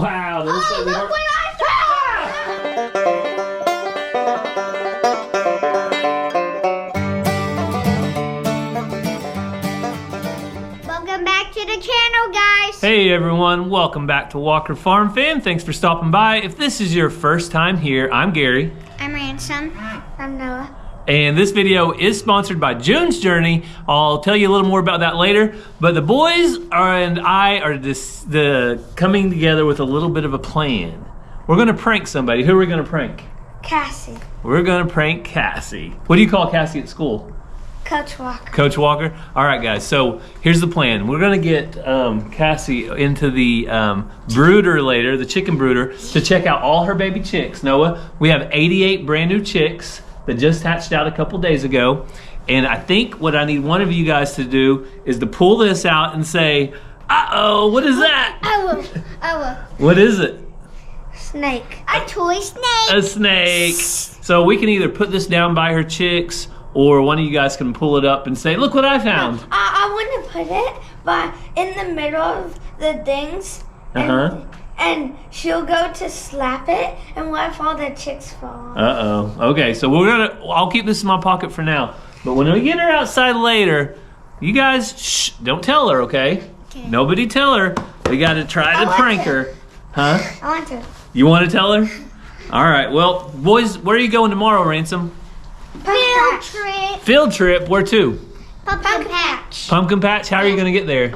Wow. Oh, look what I found! Welcome back to the channel, guys. Hey everyone, welcome back to Walker Farm Fam. Thanks for stopping by. If this is your first time here, I'm Gary. I'm Ransom. I'm Noah. And this video is sponsored by June's Journey. I'll tell you a little more about that later. But the boys and I are coming together with a little bit of a plan. We're gonna prank somebody. Who are we gonna prank? Cassie. We're gonna prank Cassie. What do you call Cassie at school? Coach Walker. Coach Walker? All right, guys, so here's the plan. We're gonna get Cassie into the brooder later, the chicken brooder, to check out all her baby chicks. Noah, we have 88 brand new chicks that just hatched out a couple days ago. And I think what I need one of you guys to do is to pull this out and say, uh-oh, what is that? I will. What is it? Snake. A toy snake. A snake. So we can either put this down by her chicks, or one of you guys can pull it up and say, look what I found. No, I want to put it, but in the middle of the things, and she'll go to slap it, and what if all the chicks fall? Uh-oh. Okay, so I'll keep this in my pocket for now. But when we get her outside later, you guys, shh, don't tell her, okay? Nobody tell her. We got to try to prank her. Huh? I want to. You want to tell her? All right, well, boys, where are you going tomorrow, Ransom? Field trip. Field trip, where to? Pumpkin patch. Pumpkin patch, how are you going to get there?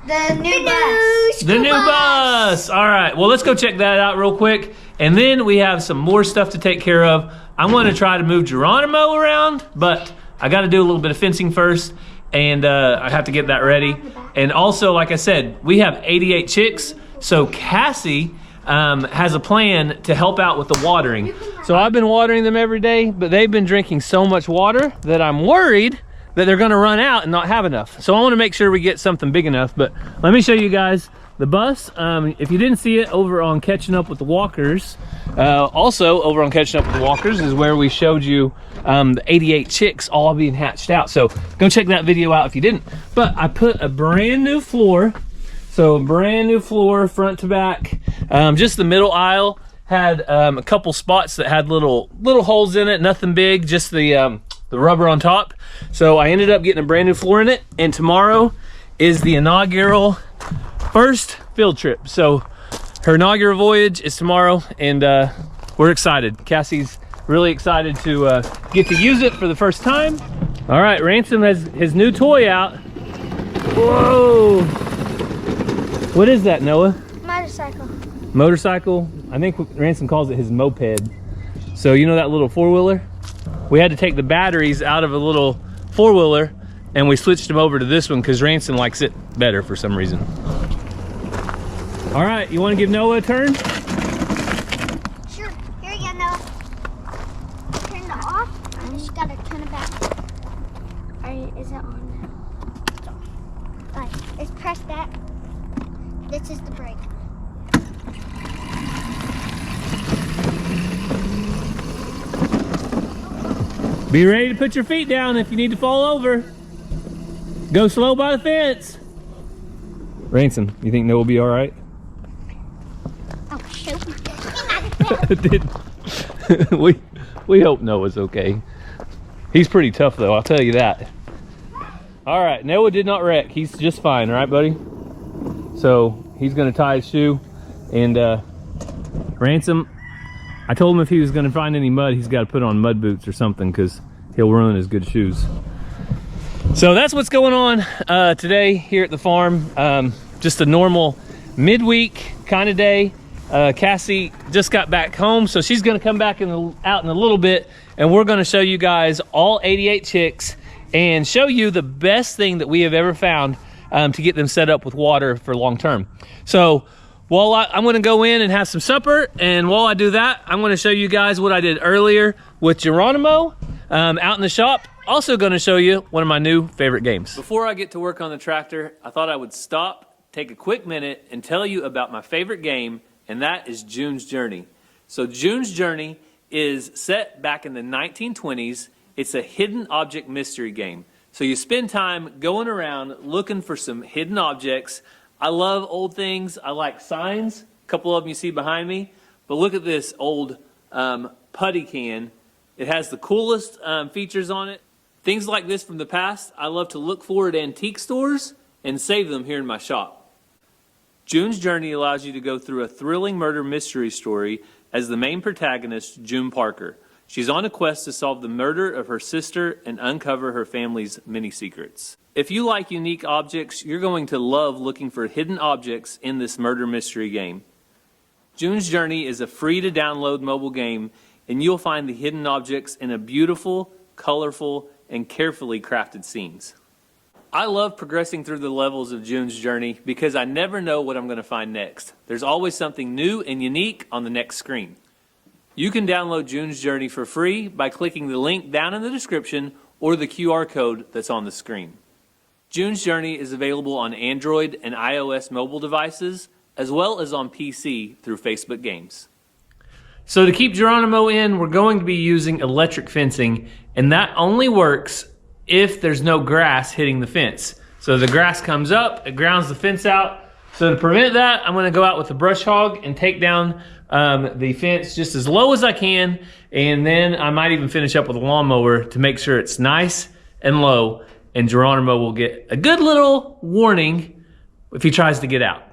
The new bus. The new bus. All right, well, let's go check that out real quick. And then we have some more stuff to take care of. I'm going to try to move Geronimo around, but I got to do a little bit of fencing first, and I have to get that ready. And also, like I said, we have 88 chicks, so Cassie has a plan to help out with the watering. So I've been watering them every day, but they've been drinking so much water that I'm worried that they're gonna run out and not have enough. So I wanna make sure we get something big enough, but let me show you guys the bus. If you didn't see it, over on Catching Up with the Walkers, also over on Catching Up with the Walkers is where we showed you the 88 chicks all being hatched out. So go check that video out if you didn't. But I put a brand new floor. So brand new floor, front to back. Just the middle aisle had a couple spots that had little holes in it, nothing big, just the rubber on top. So I ended up getting a brand new floor in it, and tomorrow is the inaugural first field trip. So her inaugural voyage is tomorrow, and we're excited. Cassie's really excited to get to use it for the first time. All right, Ransom has his new toy out. Whoa! What is that, Noah? Motorcycle. Motorcycle? I think Ransom calls it his moped. So you know that little four-wheeler? We had to take the batteries out of a little four-wheeler, and we switched them over to this one because Ransom likes it better for some reason. All right, you want to give Noah a turn? Sure. Here you go, Noah. Turn it off. I just gotta turn it back. Is it on now? It's on. Alright, let's press that. This is the brake. Be ready to put your feet down if you need to fall over. Go slow by the fence. Ransom, you think Noah will be all right? Oh, shoot. we hope Noah's okay. He's pretty tough though, I'll tell you that. All right, Noah did not wreck. He's just fine, right, buddy? So he's gonna tie his shoe, and Ransom, I told him if he was gonna find any mud, he's gotta put on mud boots or something, because he'll ruin his good shoes. So that's what's going on today here at the farm. Just a normal midweek kind of day. Cassie just got back home, so she's gonna come back out in a little bit, and we're gonna show you guys all 88 chicks and show you the best thing that we have ever found to get them set up with water for long term. So while I'm gonna go in and have some supper, and while I do that, I'm gonna show you guys what I did earlier with Geronimo out in the shop. Also gonna show you one of my new favorite games. Before I get to work on the tractor, I thought I would stop, take a quick minute, and tell you about my favorite game, and that is June's Journey. So June's Journey is set back in the 1920s. It's a hidden object mystery game. So you spend time going around looking for some hidden objects. I love old things. I like signs, couple of them you see behind me. But look at this old putty can. It has the coolest features on it. Things like this from the past, I love to look for at antique stores and save them here in my shop. June's Journey allows you to go through a thrilling murder mystery story as the main protagonist, June Parker. She's on a quest to solve the murder of her sister and uncover her family's many secrets. If you like unique objects, you're going to love looking for hidden objects in this murder mystery game. June's Journey is a free-to-download mobile game, and you'll find the hidden objects in a beautiful, colorful, and carefully crafted scenes. I love progressing through the levels of June's Journey because I never know what I'm going to find next. There's always something new and unique on the next screen. You can download June's Journey for free by clicking the link down in the description or the QR code that's on the screen. June's Journey is available on Android and iOS mobile devices, as well as on PC through Facebook Games. So to keep Geronimo in, we're going to be using electric fencing, and that only works if there's no grass hitting the fence. So the grass comes up, it grounds the fence out. So to prevent that, I'm gonna go out with the brush hog and take down the fence just as low as I can, and then I might even finish up with a lawnmower to make sure it's nice and low, and Geronimo will get a good little warning if he tries to get out.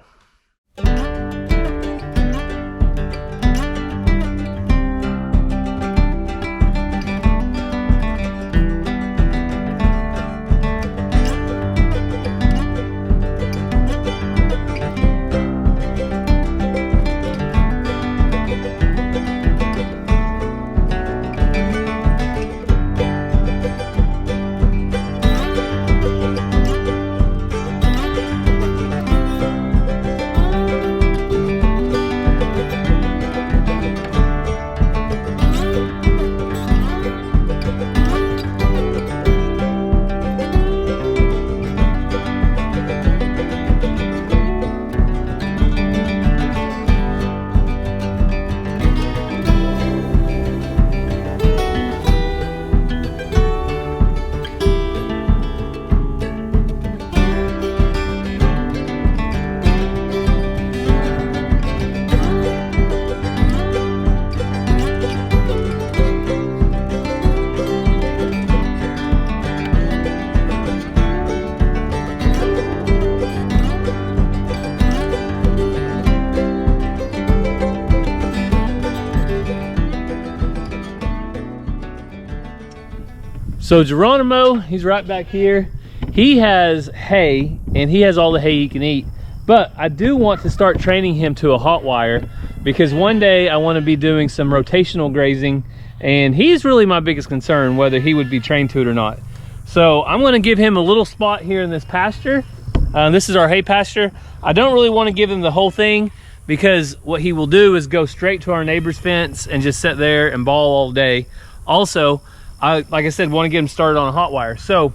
So Geronimo, he's right back here. He has hay, and he has all the hay he can eat. But I do want to start training him to a hot wire, because one day I want to be doing some rotational grazing, and he's really my biggest concern, whether he would be trained to it or not. So I'm going to give him a little spot here in this pasture. This is our hay pasture. I don't really want to give him the whole thing, because what he will do is go straight to our neighbor's fence and just sit there and bawl all day. Also, like I said, want to get him started on a hot wire. So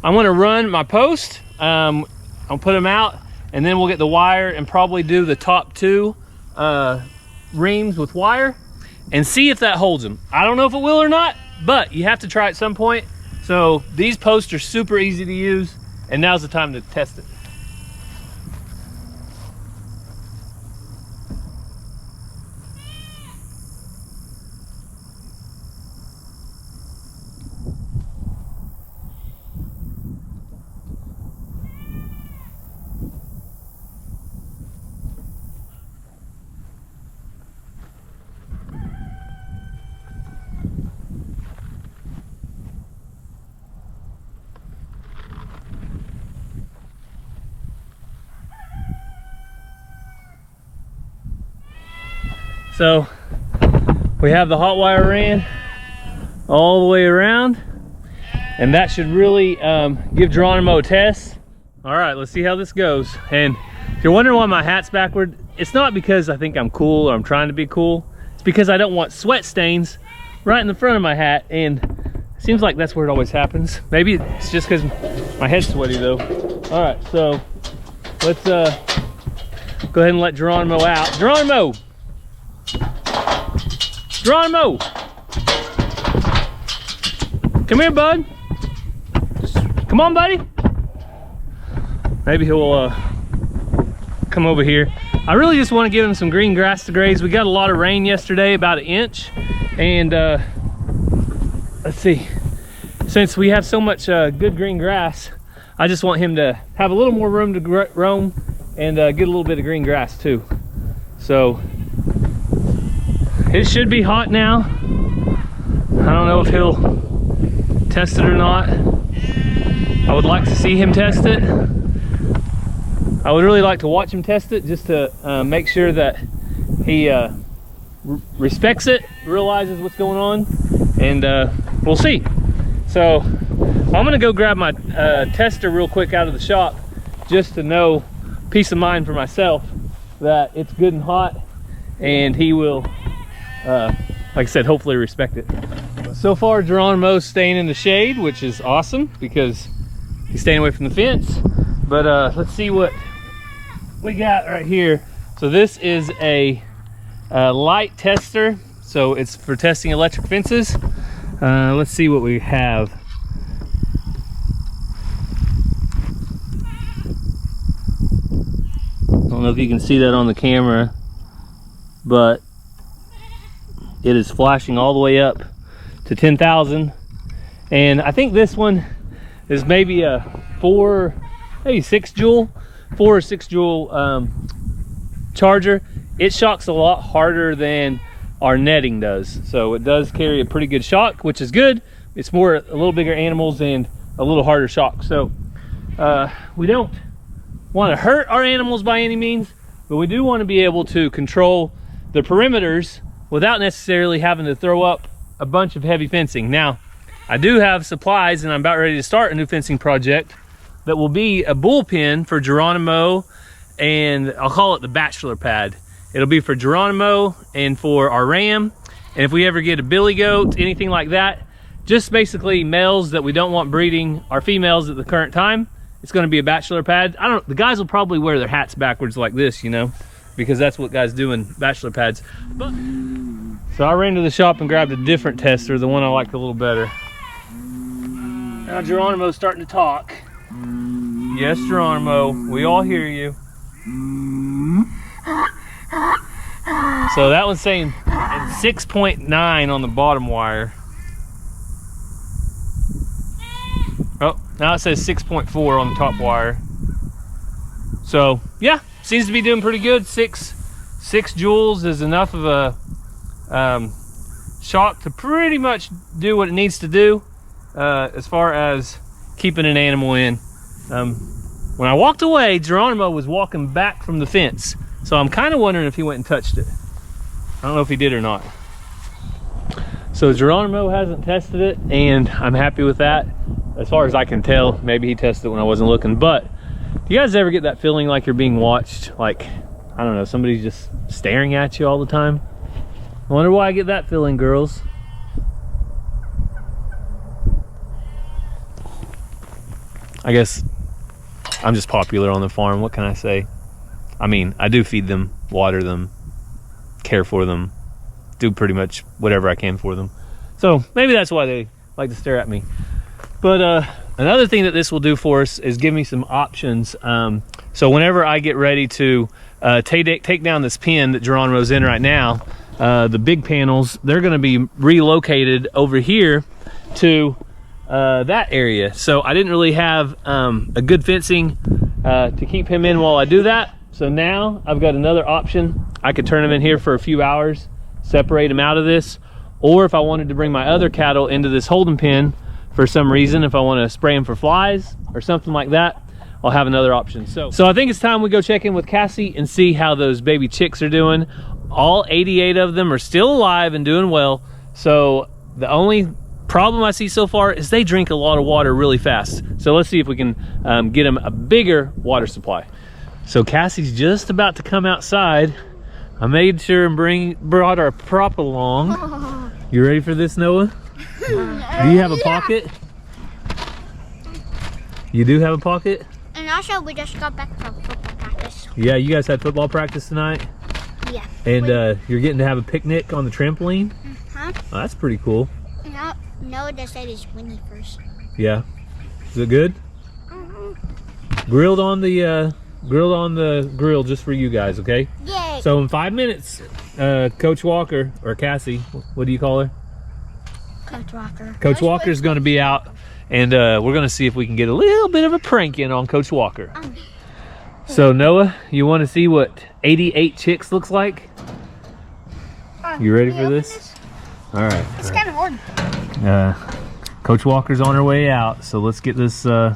I'm going to run my post. I'll put him out, and then we'll get the wire and probably do the top two reams with wire and see if that holds him. I don't know if it will or not, but you have to try at some point. So these posts are super easy to use, and now's the time to test it. So we have the hot wire ran all the way around, and that should really give Geronimo a test. All right, let's see how this goes. And if you're wondering why my hat's backward, it's not because I think I'm cool or I'm trying to be cool. It's because I don't want sweat stains right in the front of my hat, and it seems like that's where it always happens. Maybe it's just because my head's sweaty though. All right, so let's go ahead and let Geronimo out. Geronimo! Geronimo! Come here, bud. Come on, buddy. Maybe he'll come over here. I really just want to give him some green grass to graze. We got a lot of rain yesterday, about 1 inch. And let's see, since we have so much good green grass, I just want him to have a little more room to roam and get a little bit of green grass too. So it should be hot now. I don't know if he'll test it or not. I would like to see him test it. I would really like to watch him test it just to make sure that he respects it, realizes what's going on, and we'll see. So I'm gonna go grab my tester real quick out of the shop just to know, peace of mind for myself, that it's good and hot, and he will, like I said, hopefully respect it. So far, Geronimo's staying in the shade, which is awesome because he's staying away from the fence. But let's see what we got right here. So this is a light tester, so it's for testing electric fences. Let's see what we have. I don't know if you can see that on the camera, but it is flashing all the way up to 10,000. And I think this one is maybe a 4 or 6 joule charger. It shocks a lot harder than our netting does, so it does carry a pretty good shock, which is good. It's more a little bigger animals and a little harder shock. So we don't want to hurt our animals by any means, but we do want to be able to control the perimeters without necessarily having to throw up a bunch of heavy fencing. Now, I do have supplies, and I'm about ready to start a new fencing project that will be a bullpen for Geronimo, and I'll call it the bachelor pad. It'll be for Geronimo and for our ram, and if we ever get a billy goat, anything like that, just basically males that we don't want breeding our females at the current time, it's going to be a bachelor pad. The guys will probably wear their hats backwards like this, you know, because that's what guys do in bachelor pads. But so I ran to the shop and grabbed a different tester, the one I like a little better. Now Geronimo's starting to talk. Yes, Geronimo, we all hear you. So that one's saying 6.9 on the bottom wire. Oh, now it says 6.4 on the top wire. So yeah, seems to be doing pretty good. 6 joules is enough of a shock to pretty much do what it needs to do as far as keeping an animal in. When I walked away, Geronimo was walking back from the fence, so I'm kind of wondering if he went and touched it. I don't know if he did or not. So Geronimo hasn't tested it, and I'm happy with that. As far as I can tell, maybe he tested it when I wasn't looking. But do you guys ever get that feeling like you're being watched? Like, I don't know, somebody's just staring at you all the time? I wonder why I get that feeling, girls. I guess I'm just popular on the farm. What can I say? I mean, I do feed them, water them, care for them, do pretty much whatever I can for them. So maybe that's why they like to stare at me. But another thing that this will do for us is give me some options. So whenever I get ready to take down this pen that Geronimo's in right now, the big panels, they're going to be relocated over here to that area. So I didn't really have a good fencing to keep him in while I do that. So now I've got another option. I could turn him in here for a few hours, separate him out of this, or if I wanted to bring my other cattle into this holding pen for some reason, if I want to spray them for flies or something like that, I'll have another option. So I think it's time we go check in with Cassie and see how those baby chicks are doing. All 88 of them are still alive and doing well. So the only problem I see so far is they drink a lot of water really fast. So let's see if we can get them a bigger water supply. So Cassie's just about to come outside. I made sure and brought our prop along. You ready for this, Noah? Do you have a pocket? You do have a pocket? And also, we just got back from football practice. Yeah, you guys had football practice tonight? Yeah. And you're getting to have a picnic on the trampoline? Huh? Oh, that's pretty cool. No, they said it's windy first. Yeah. Is it good? Mm-hmm. Grilled on the grilled on the grill just for you guys, okay? Yay. So in 5 minutes, Coach Walker, or Cassie, what do you call her? Coach Walker. Coach Walker's going to be out, and we're going to see if we can get a little bit of a prank in on Coach Walker. So Noah, you want to see what 88 chicks looks like? You ready for this? All right. It's kind of hard. Coach Walker's on her way out, so let's get this. Oh,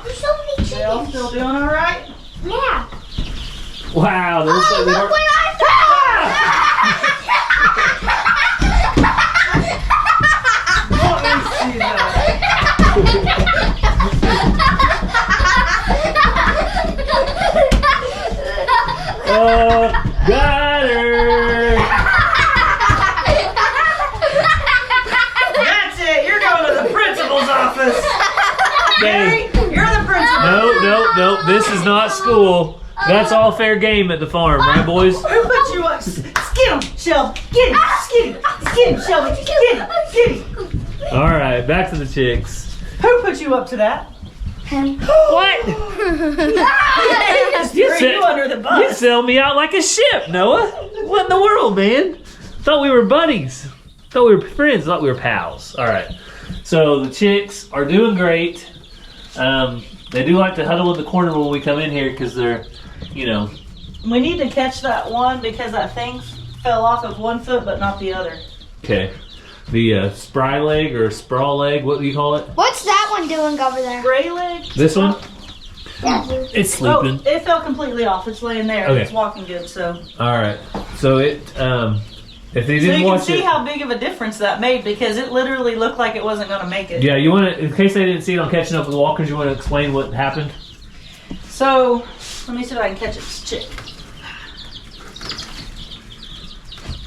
there's so many chickens. Still doing all right? Yeah. Wow, those Oh, look what I Oh, got her! That's it. You're going to the principal's office. Hey, You're the principal. no, this is not school. That's all fair game at the farm, right, boys? Who put you up? Get him, Shelby. Get him. Get him, Shelby. Get him. All right, back to the chicks. Who put you up to that? What? Threw you under the You bus. sell me out like a ship, Noah. What in the world, man? Thought we were buddies. Thought we were friends. Thought we were pals. All right. So the chicks are doing great. They do like to huddle in the corner when we come in here because they're, you know. We need to catch that one because that thing fell off of one foot but not the other. Okay. The spry leg or sprawl leg, what do you call it? What's that one doing over there? Gray leg? This one? Yeah. It's sleeping. Oh, it fell completely off. It's laying there. Okay. It's walking good, so. All right. So it, if they So didn't you can watch see it. how big of a difference that made because it literally looked like it wasn't going to make it. Yeah, you want to, in case they didn't see it on Catching Up with Walkers, you want to explain what happened? So, let me see if I can catch its chick.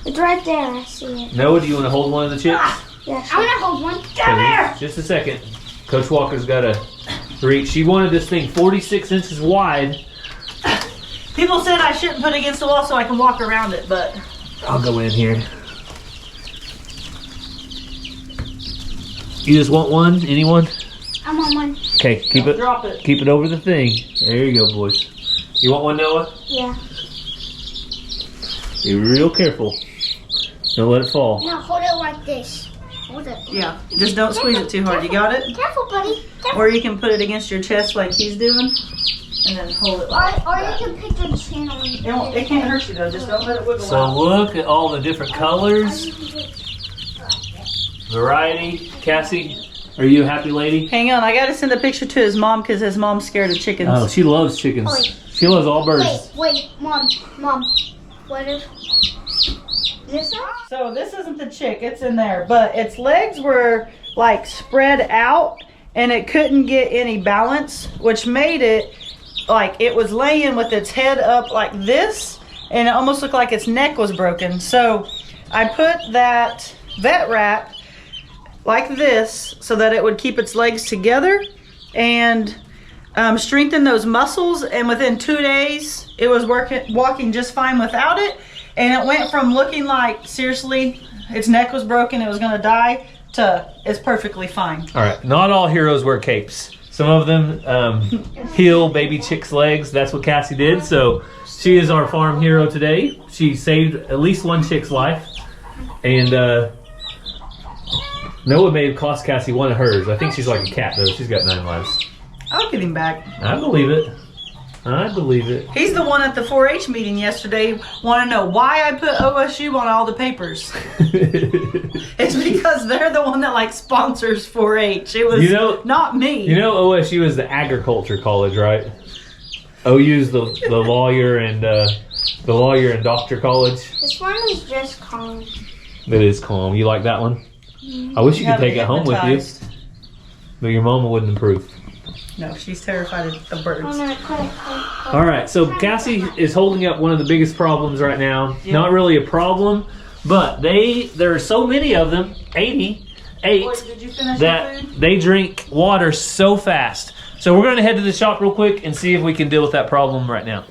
It's right there. I see it. Noah, do you want to hold one of the chicks? Yeah, sure. I'm gonna hold one. Okay, just a second. Coach Walker's got to reach. She wanted this thing 46 inches wide. People said I shouldn't put it against the wall so I can walk around it, but I'll go in here. You just want one? Anyone? I'm on one. Okay, keep it. drop it. Keep it over the thing. There you go, boys. You want one, Noah? Yeah. Be real careful. Don't let it fall. Now hold it like this. Hold it. Yeah, just don't squeeze it too hard. You got it? Careful, buddy. Careful. Or you can put it against your chest like he's doing, and then hold it like Or that. you can pick your chin on it. It can't hurt you though. Just don't let it wiggle So out. look at all the different colors. Variety. Cassie, are you a happy lady? Hang on, I gotta send a picture to his mom because his mom's scared of chickens. Oh, she loves chickens. Wait. She loves all birds. Wait, Mom. What is this one? So this isn't the chick, it's in there, but its legs were like spread out and it couldn't get any balance, which made it like it was laying with its head up like this and it almost looked like its neck was broken. So I put that vet wrap like this so that it would keep its legs together and strengthen those muscles, and within 2 days it was walking just fine without it. And it went from looking like, seriously, its neck was broken, it was gonna die, to it's perfectly fine. All right, not all heroes wear capes. Some of them heal baby chicks' legs. That's what Cassie did. So she is our farm hero today. She saved at least one chick's life. And Noah may have cost Cassie one of hers. I think she's like a cat, though. She's got 9 lives. I'll get him back. I believe it. I believe it. He's the one at the 4-H meeting yesterday want to know why I put OSU on all the papers. It's because they're the one that like sponsors 4-H. It was not me. You know OSU is the agriculture college, right? OU's the lawyer and doctor college. This one is just calm. It is calm. You like that one? I wish you could take it home with you, Hypnotized. but your mama wouldn't approve. No, she's terrified of the birds. Oh, no, cut it. All right, so Cassie is holding up one of the biggest problems right now. Yeah. Not really a problem, but there are so many of them, 88, Boy, did you finish that your food? they drink water so fast. So we're going to head to the shop real quick and see if we can deal with that problem right now.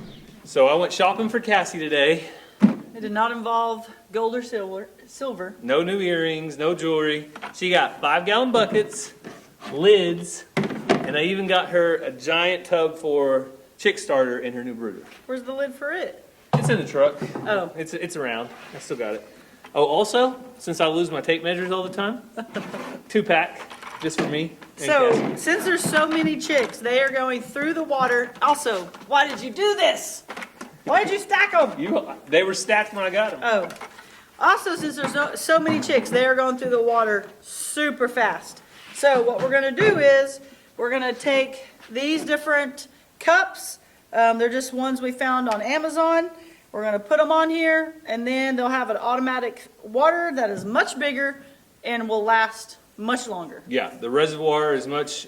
So I went shopping for Cassie today. It did not involve gold or silver. No new earrings, no jewelry. She got 5-gallon buckets, lids, And I even got her a giant tub for chick starter in her new brooder. Where's the lid for it? It's in the truck. Oh. It's around. I still got it. Oh, also, since I lose my tape measures all the time, 2-pack just for me. and So, Cassie. since there's so many chicks, they are going through the water. Also, why did you do this? Why did you stack them? They were stacked when I got them. Oh. Also, since there's so many chicks, they are going through the water super fast. So what we're going to do is we're going to take these different cups. They're just ones we found on Amazon. We're going to put them on here, and then they'll have an automatic water that is much bigger and will last much longer. Yeah, the reservoir is much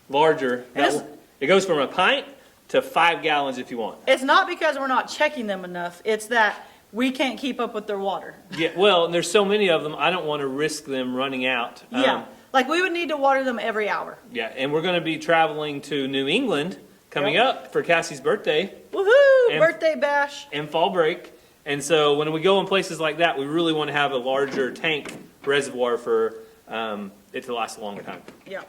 larger. It goes from a pint to 5 gallons if you want. It's not because we're not checking them enough. It's that we can't keep up with their water. Yeah, well, and there's so many of them, I don't want to risk them running out. Yeah, like we would need to water them every hour. Yeah, and we're going to be traveling to New England coming up for Cassie's birthday. Woohoo! Birthday bash. And fall break. And so when we go in places like that, we really want to have a larger tank reservoir for it to last a longer time. Yeah.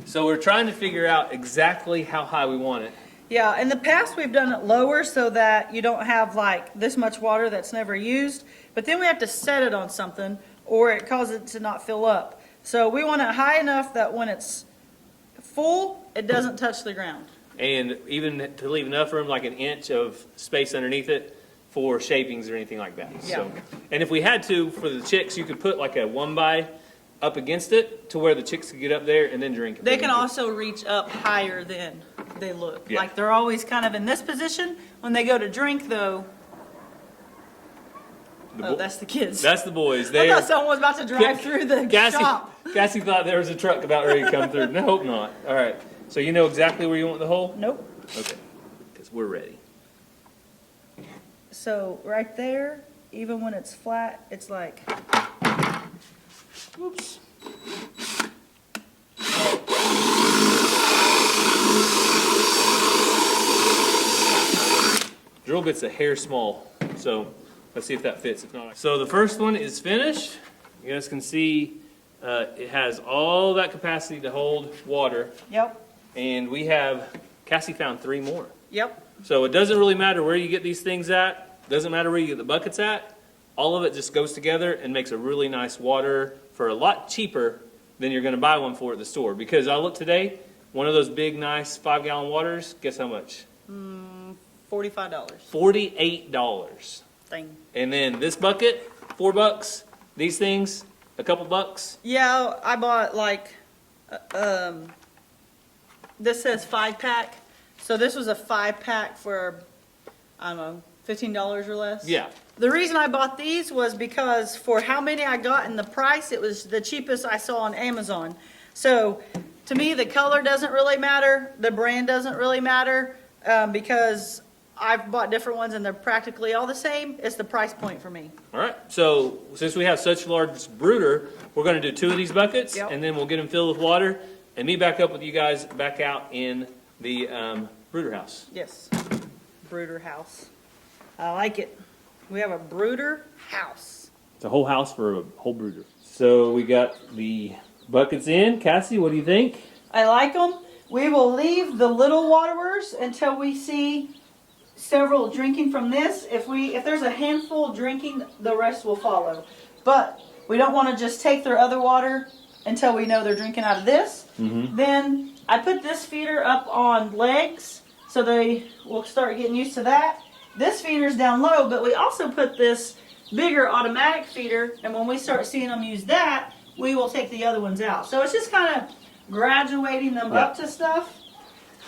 So we're trying to figure out exactly how high we want it. Yeah, in the past we've done it lower so that you don't have like this much water that's never used, but then we have to set it on something or it causes it to not fill up. So we want it high enough that when it's full, it doesn't touch the ground. And even to leave enough room, like an inch of space underneath it for shapings or anything like that. Yeah. So, and if we had to, for the chicks, you could put like a 1x up against it to where the chicks could get up there and then drink it. They can also reach up higher than they look. Yeah. Like they're always kind of in this position. When they go to drink though, that's the kids. That's the boys. I thought someone was about to drive through the shop. Cassie thought there was a truck about ready to come through. No, hope not. All right. So you know exactly where you want the hole? Nope. Okay. Because we're ready. So right there, even when it's flat, it's like, Oops. Drill bit's a hair small, so let's see if that fits. If not, so the first one is finished. You guys can see it has all that capacity to hold water, yep, and we have Cassie found 3 more. yep. So it doesn't really matter where you get these things at. Doesn't matter where you get the buckets at. All of it just goes together and makes a really nice water for a lot cheaper than you're going to buy one for at the store. Because I looked today, one of those big, nice 5-gallon waters, guess how much? $45. $48. Thing. And then this bucket, $4. These things, a couple bucks. Yeah, I bought like, this says 5-pack. So this was a 5-pack for, I don't know, $15 or less. Yeah. The reason I bought these was because for how many I got and the price, it was the cheapest I saw on Amazon. So to me, the color doesn't really matter. The brand doesn't really matter because I've bought different ones and they're practically all the same. It's the price point for me. All right. So since we have such a large brooder, we're going to do 2 of these buckets, Yep. and then we'll get them filled with water and meet back up with you guys back out in the brooder house. Yes, brooder house. I like it. We have a brooder house. It's a whole house for a whole brooder. So we got the buckets in. Cassie, what do you think? I like them. We will leave the little waterers until we see several drinking from this. If there's a handful drinking, the rest will follow. But we don't want to just take their other water until we know they're drinking out of this. Mm-hmm. Then I put this feeder up on legs so they will start getting used to that. This feeder's down low, but we also put this bigger automatic feeder, and when we start seeing them use that, we will take the other ones out. So it's just kind of graduating them up to stuff.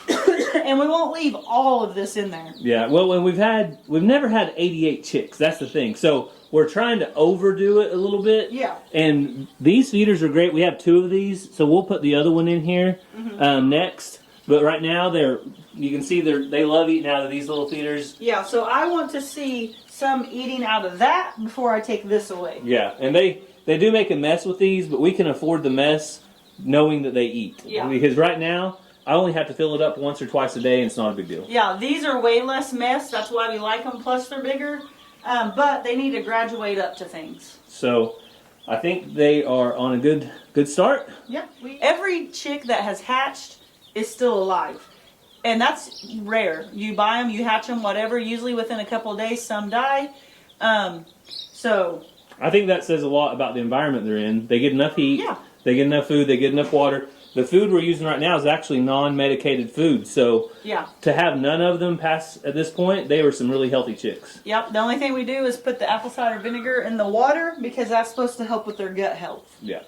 And we won't leave all of this in there. Yeah, well, when we've never had 88 chicks. That's the thing. So we're trying to overdo it a little bit. Yeah. And these feeders are great. We have 2 of these, so we'll put the other one in here next. But right now, you can see they love eating out of these little feeders. Yeah, so I want to see some eating out of that before I take this away. Yeah, and they do make a mess with these, but we can afford the mess knowing that they eat. Yeah. Because right now, I only have to fill it up once or twice a day, and it's not a big deal. Yeah, these are way less mess. That's why we like them, plus they're bigger. But they need to graduate up to things. So I think they are on a good good start. Yeah. Every chick that has hatched is still alive. And that's rare. You buy them, you hatch them, whatever. Usually within a couple of days, some die. So I think that says a lot about the environment they're in. They get enough heat. Yeah. They get enough food. They get enough water. The food we're using right now is actually non-medicated food. So yeah. to have none of them pass at this point, they were some really healthy chicks. Yep. The only thing we do is put the apple cider vinegar in the water because that's supposed to help with their gut health. Yeah.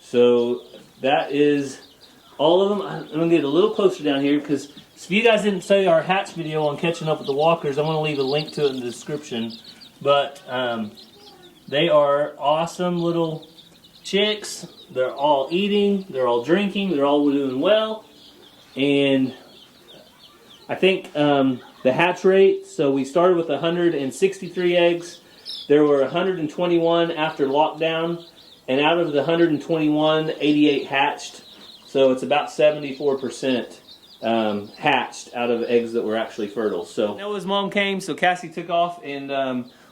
So that is all of them. I'm going to get a little closer down here because if you guys didn't see our hatch video on catching up with the walkers, I'm going to leave a link to it in the description. But they are awesome little chicks. They're all eating, they're all drinking, they're all doing well. And I think the hatch rate, so we started with 163 eggs. There were 121 after lockdown. And out of the 121, 88 hatched. So it's about 74% hatched out of eggs that were actually fertile. So Noah's mom came, so Cassie took off and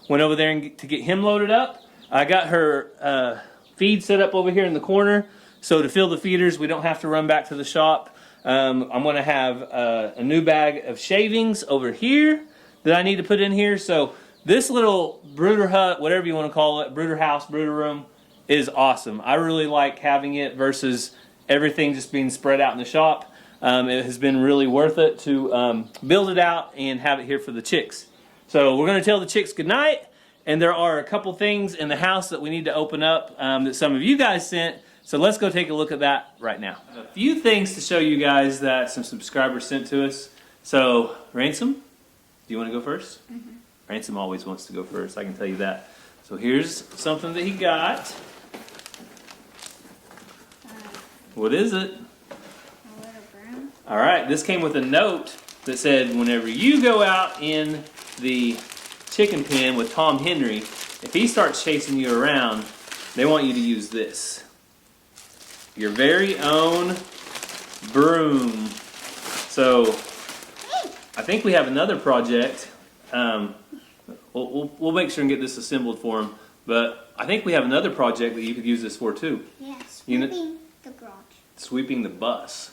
went over there to get him loaded up. I got her feed set up over here in the corner. So to fill the feeders, we don't have to run back to the shop. I'm going to have a new bag of shavings over here that I need to put in here. So this little brooder hut, whatever you want to call it, brooder house, brooder room, is awesome. I really like having it versus everything just being spread out in the shop. It has been really worth it to build it out and have it here for the chicks. So we're going to tell the chicks goodnight. And there are a couple things in the house that we need to open up that some of you guys sent. So let's go take a look at that right now. A few things to show you guys that some subscribers sent to us. So, Ransom, do you want to go first? Mm-hmm. Ransom always wants to go first, I can tell you that. So here's something that he got. What is it? A little broom. All right, this came with a note that said, whenever you go out in the chicken pen with Tom Henry, if he starts chasing you around, they want you to use this. Your very own broom. So, I think we have another project. We'll make sure and get this assembled for him. But I think we have another project that you could use this for too. Yeah, sweeping the garage. Sweeping the bus.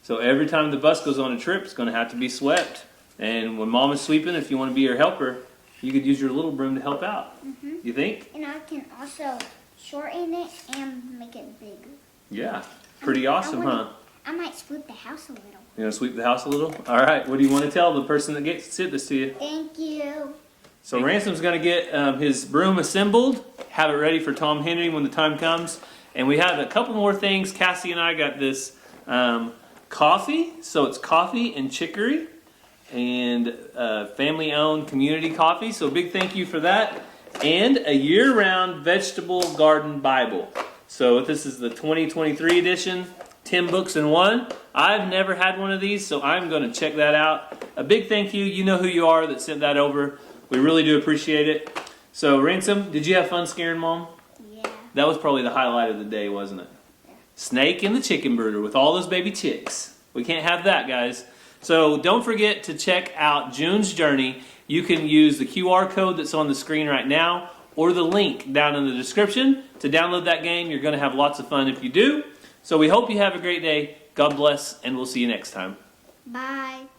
So every time the bus goes on a trip, it's going to have to be swept. And when Mom is sweeping, if you want to be her helper, you could use your little broom to help out. Mm-hmm. You think? And I can also shorten it and make it bigger. Yeah. Pretty awesome, huh? I might sweep the house a little. You want to sweep the house a little? All right. What do you want to tell the person that sent this to you? Thank you. So Ransom's going to get his broom assembled, have it ready for Tom Henry when the time comes. And we have a couple more things. Cassie and I got this coffee. So it's coffee and chicory and family-owned community coffee. So a big thank you for that. And a year-round vegetable garden Bible. So this is the 2023 edition, 10 books in one. I've never had one of these, so I'm going to check that out. A big thank you. You know who you are that sent that over. We really do appreciate it. So, Ransom, did you have fun scaring Mom? Yeah. That was probably the highlight of the day, wasn't it? Yeah. Snake in the chicken brooder with all those baby chicks. We can't have that, guys. So don't forget to check out June's Journey. You can use the QR code that's on the screen right now or the link down in the description to download that game. You're going to have lots of fun if you do. So we hope you have a great day. God bless, and we'll see you next time. Bye.